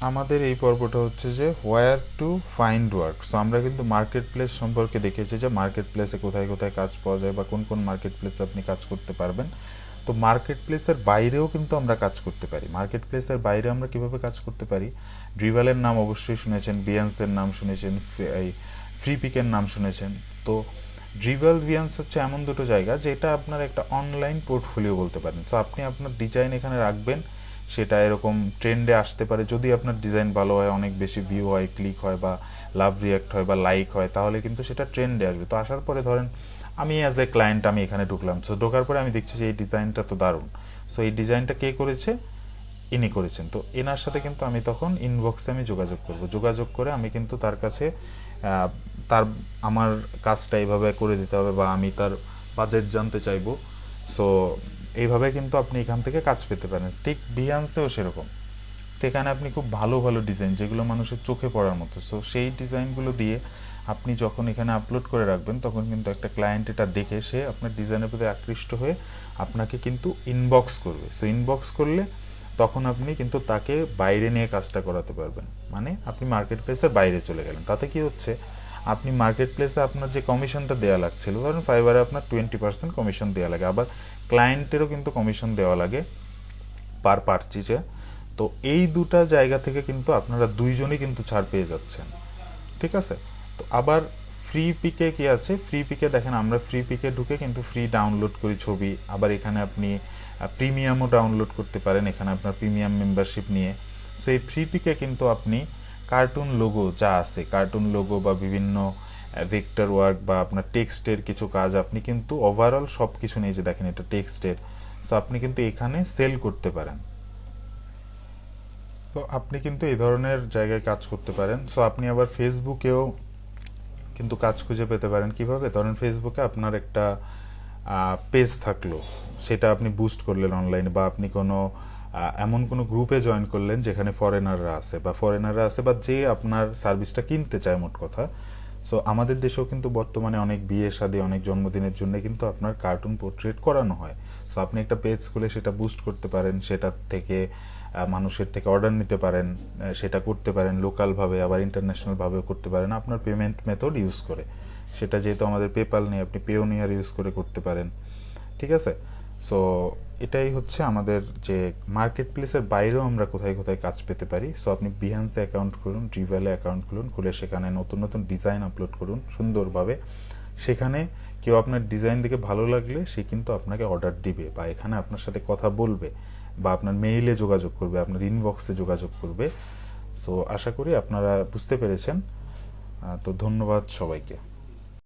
আমাদের এই পর্বটা হচ্ছে যে হোয়ার টু ফাইন্ড ওয়ার্ক। সো আমরা কিন্তু মার্কেট প্লেস সম্পর্কে দেখেছি যে মার্কেট প্লেসে কোথায় কোথায় কাজ পাওয়া যায় বা কোন কোন মার্কেট প্লেসে আপনি কাজ করতে পারবেন। তো মার্কেট প্লেসের বাইরেও কিন্তু আমরা কাজ করতে পারি। মার্কেট প্লেসের বাইরে আমরা কিভাবে কাজ করতে পারি? ড্রিভালের নাম অবশ্যই শুনেছেন, বিয়ান্সের নাম শুনেছেন, এই ফ্রি পিকের নাম শুনেছেন। তো ড্রিভাল বিয়ান্স হচ্ছে এমন দুটো জায়গা যেটা আপনার একটা অনলাইন পোর্টফোলিও বলতে পারেন। সো আপনি আপনার ডিজাইন এখানে রাখবেন, সেটা এরকম ট্রেন্ডে আসতে পারে। যদি আপনার ডিজাইন ভালো হয়, অনেক বেশি ভিউ হয়, ক্লিক হয় বা লাভ রিয়াক্ট হয় বা লাইক হয়, তাহলে কিন্তু সেটা ট্রেন্ডে আসবে। তো আসার পরে ধরেন আমি অ্যাজ এ ক্লায়েন্ট আমি এখানে ঢুকলাম। সো ঢোকার পরে আমি দেখছি যে এই ডিজাইনটা তো দারুণ। সো এই ডিজাইনটা কে করেছে? ইনি করেছেন। তো এনার সাথে কিন্তু আমি তখন ইনবক্সে আমি যোগাযোগ করব। যোগাযোগ করে আমি কিন্তু তার কাছে তার আমার কাজটা এইভাবে করে দিতে হবে বা আমি তার বাজেট জানতে চাইবো। সো এইভাবে কিন্তু আপনি এখান থেকে কাজ পেতে পারেন। ঠিক বিহান্সেও সেরকম। সেখানে আপনি খুব ভালো ভালো ডিজাইন যেগুলো মানুষের চোখে পড়ার মতো, সো সেই ডিজাইনগুলো দিয়ে আপনি যখন এখানে আপলোড করে রাখবেন তখন কিন্তু একটা ক্লায়েন্ট এটা দেখে সে আপনার ডিজাইনের প্রতি আকৃষ্ট হয়ে আপনাকে কিন্তু ইনবক্স করবে। সো ইনবক্স করলে তখন আপনি কিন্তু তাকে বাইরে নিয়ে কাজটা করাতে পারবেন। মানে আপনি মার্কেট প্লেসের বাইরে চলে গেলেন। তাতে কি হচ্ছে, আপনি মার্কেট প্লেসে আপনার যে কমিশনটা দেওয়া লাগছিল, ধরুন ফাইবারে আপনার 20% কমিশন দেওয়া লাগে, আবার ক্লায়েন্টেরও কিন্তু কমিশন দেওয়া লাগে পার পারচেজে। তো এই দুটা জায়গা থেকে কিন্তু আপনারা দুইজনই কিন্তু ছাড় পেয়ে যাচ্ছেন। ঠিক আছে? তো আবার ফ্রি পিকে কি আছে? ফ্রি পিকে দেখেন আমরা ফ্রি পিকে ঢুকে কিন্তু ফ্রি ডাউনলোড করি ছবি। আবার এখানে আপনি প্রিমিয়ামও ডাউনলোড করতে পারেন এখানে আপনার প্রিমিয়াম মেম্বারশিপ নিয়ে। সো এই ফ্রি পিকে কিন্তু আপনি কার্টুন লোগো যা আছে, কার্টুন লোগো বা বিভিন্ন ভেক্টর ওয়ার্ক বা আপনার টেক্সটের কিছু কাজ আপনি কিন্তু ওভারঅল সব কিছু নিয়ে, যে দেখেন এটা টেক্সটের, সো আপনি কিন্তু এখানে সেল করতে পারেন। তো আপনি কিন্তু এই ধরনের জায়গায় কাজ করতে পারেন। সো আপনি আবার ফেসবুকেও কিন্তু কাজ খুঁজে পেতে পারেন। কিভাবে? ধরেন ফেসবুকে আপনার একটা পেজ থাকলো, সেটা আপনি বুস্ট করলেন অনলাইনে, বা আপনি কোনো এমন কোনো গ্রুপে জয়েন করলেন যেখানে ফরেনাররা আছে বা যে আপনার সার্ভিসটা কিনতে চায় মোট কথা। সো আমাদের দেশেও কিন্তু বর্তমানে অনেক বিয়ে শাদী, অনেক জন্মদিনের জন্য কিন্তু আপনার কার্টুন পোর্ট্রেট করানো হয়। সো আপনি একটা পেজ খুলে সেটা বুস্ট করতে পারেন, সেটার থেকে মানুষের থেকে অর্ডার নিতে পারেন, সেটা করতে পারেন লোকালভাবে, আবার ইন্টারন্যাশনালভাবেও করতে পারেন আপনার পেমেন্ট মেথড ইউজ করে। সেটা যেহেতু আমাদের পেপাল নেই, আপনি পেওনিয়ার ইউজ করে করতে পারেন। ঠিক আছে? সো এটাই হচ্ছে আমাদের যে মার্কেট প্লেসের বাইরেও আমরা কোথায় কোথায় কাজ পেতে পারি। সো আপনি বিহান্সে অ্যাকাউন্ট খুলুন, ড্রিভেলে অ্যাকাউন্ট খুলুন, খুলে সেখানে নতুন নতুন ডিজাইন আপলোড করুন সুন্দরভাবে। সেখানে কেউ আপনার ডিজাইন দেখে ভালো লাগলে সে কিন্তু আপনাকে অর্ডার দিবে বা এখানে আপনার সাথে কথা বলবে বা আপনার মেইলে যোগাযোগ করবে, আপনার ইনবক্সে যোগাযোগ করবে। সো আশা করি আপনারা বুঝতে পেরেছেন। তো ধন্যবাদ সবাইকে।